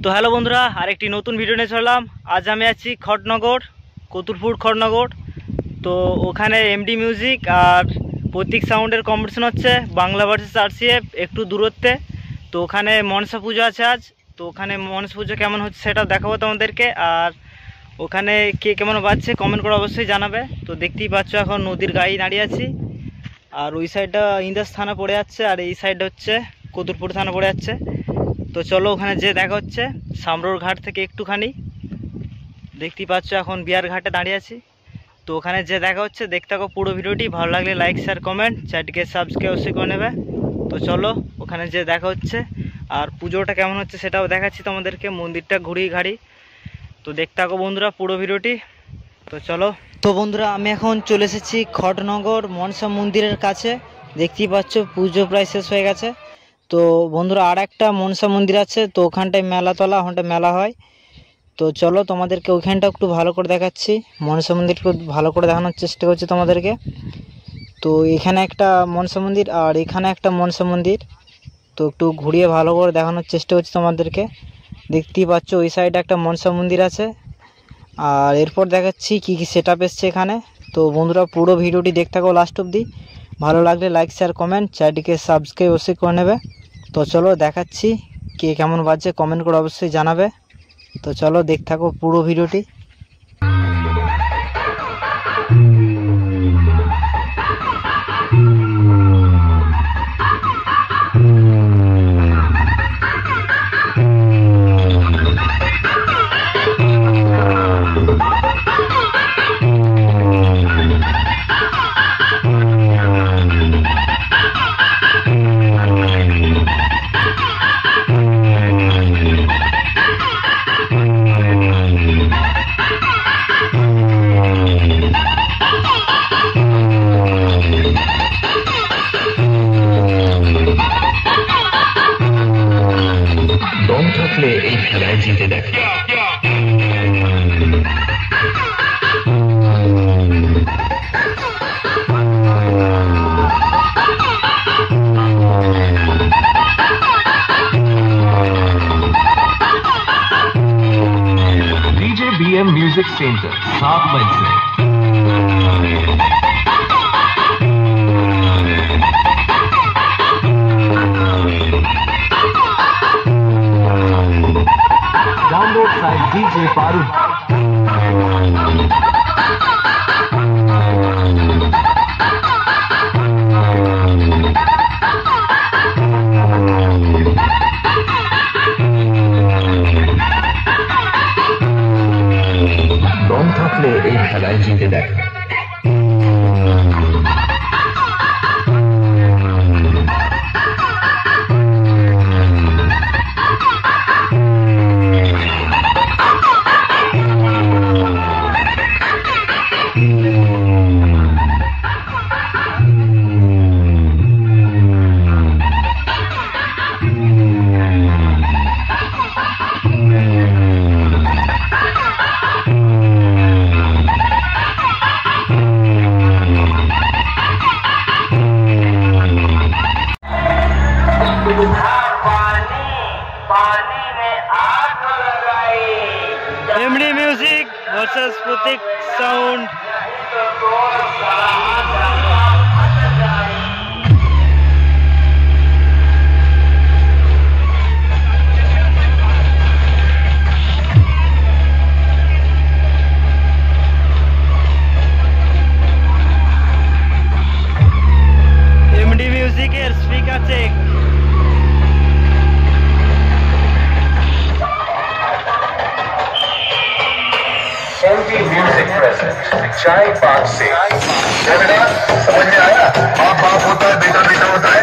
তো হ্যালো বন্ধুরা, আরেকটি নতুন ভিডিও নিয়ে চললাম। আজ আমি আছি খড়নগর, কতুলপুর খড়নগর। তো ওখানে এমডি মিউজিক আর প্রতীক সাউন্ডের কম্পিটিশন হচ্ছে, বাংলা ভার্সেস আরসিএফ, একটু দূরত্বে। তো ওখানে মনসা পুজো আছে আজ। তো ওখানে মনসা পুজো কেমন হচ্ছে সেটাও দেখাবো তোমাদেরকে। আর ওখানে কে কেমন বাজছে কমেন্ট করে অবশ্যই জানাবে। তো দেখতেই পাচ্ছ এখন নদীর গায়ে দাঁড়িয়ে আছি, আর ওই সাইডটা ইন্দাস থানা পড়ে যাচ্ছে, আর এই সাইড হচ্ছে কতুলপুর থানা পড়ে যাচ্ছে। তো চলো ওখানে যে দেখা হচ্ছে, সামরোর ঘাট থেকে একটুখানি দেখতেই পাচ্ছ, এখন বিয়ার ঘাটে দাঁড়িয়ে আছি। তো ওখানে যে দেখা হচ্ছে দেখতে থাকো পুরো ভিডিওটি। ভালো লাগলে লাইক শেয়ার কমেন্ট, চ্যানেলটিকে সাবস্ক্রাইব অবশ্যই করে নেবে। তো চলো ওখানে যে দেখা হচ্ছে, আর পুজোটা কেমন হচ্ছে সেটাও দেখাচ্ছি তোমাদেরকে, মন্দিরটা ঘুরিয়ে ঘাড়ি। তো দেখতে থাকো বন্ধুরা পুরো ভিডিওটি। তো চলো। তো বন্ধুরা আমি এখন চলে এসেছি খড়নগর মনসা মন্দিরের কাছে। দেখতেই পাচ্ছ পুজো প্রায় শেষ হয়ে গেছে। তো বন্ধুরা আর একটা মনসা মন্দির আছে, তো ওখানটায় মেলা তোলা, ওখানটায় মেলা হয়। তো চলো তোমাদেরকে ওইখানটা একটু ভালো করে দেখাচ্ছি, মনসা মন্দিরটা ভালো করে দেখানোর চেষ্টা করছি তোমাদেরকে। তো এখানে একটা মনসা মন্দির আর এখানে একটা মনসা মন্দির, তো একটু ঘুরিয়ে ভালো করে দেখানোর চেষ্টা করছি তোমাদেরকে। দেখতেই পাচ্ছ ওই সাইডে একটা মনসা মন্দির আছে, আর এরপর দেখাচ্ছি কি কি সেট আপ এসছে এখানে। তো বন্ধুরা পুরো ভিডিওটি দেখতে থাকো লাস্ট অবধি। ভালো লাগলে লাইক শেয়ার কমেন্ট, চ্যানেলটিকে সাবস্ক্রাইব অবশ্যই করে নেবে। তো চলো দেখাচ্ছি কে কেমন বাজছে কমেন্ট করে অবশ্যই জানাবে। তো চলো দেখতে থাকো পুরো ভিডিওটি। দম থাকলে এই খেলায় জিতে দেখে। डीजे बीएम म्यूजिक सेंटर 7 मई से। Download site DJ Paru. দম থাকলে এই খেলায় জিতে দেখে। MD music versus Prateek sound. MD music এর speaker check. MD music present चाय पाक से। बेटा समझ में आया? बाप बाप होता है, बेटा बेटा होता है।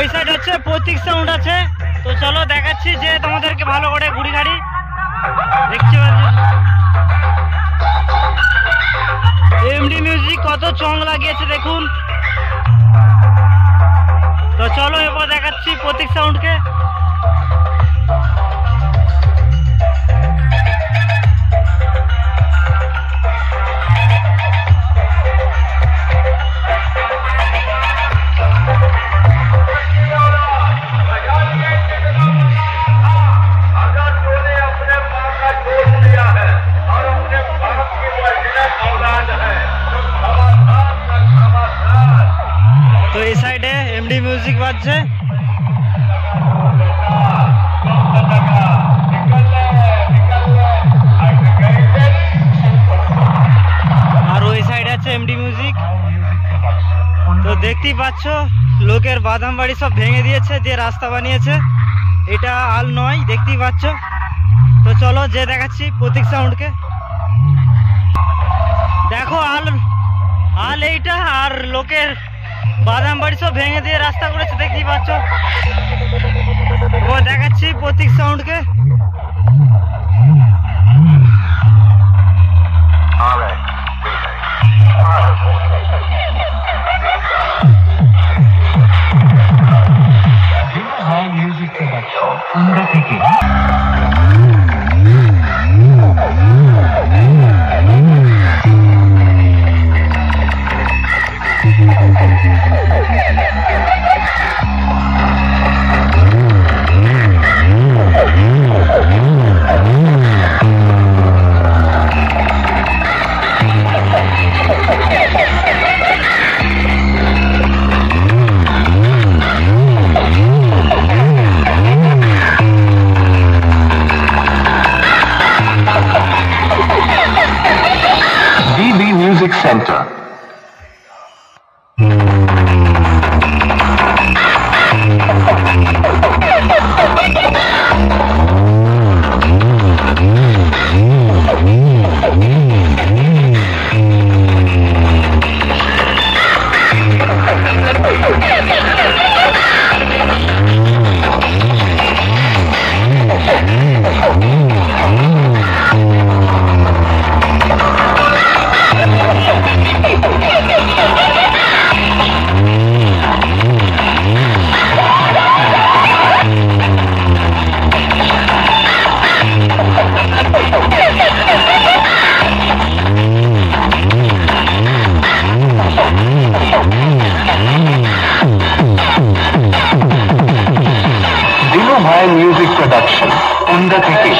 এই সাইড হচ্ছে প্রতীক সাউন্ড আছে। তো চলো দেখাচ্ছি যে তোমাদেরকে ভালো করে ঘুড়ি গাড়ি দেখতে পাচ্ছ। এমডি মিউজিক কত চং লাগিয়েছে দেখুন। তো চলো এবার দেখাচ্ছি প্রতীক সাউন্ডকে। তো এই সাইডে এমডি মিউজিক বাজছে। আর ওই সাইডে আছে এমডি মিউজিক। তো দেখতেই পাচ্ছ লোকের বাদাম বাড়ি সব ভেঙে দিয়েছে, যে রাস্তা বানিয়েছে। এটা আল নয়, দেখতেই পাচ্ছ। তো চলো যে দেখাচ্ছি প্রতীক সাউন্ডকে। দেখো আল এইটা, আর লোকের বাদাম বাড়ি সব ভেঙে দিয়ে রাস্তা করেছে, দেখতেই পাচ্ছ। ও দেখাচ্ছি প্রতীক সাউন্ডকে। Music Center. Music Production, Unda Theke।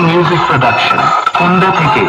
Music Production, Unda Theke।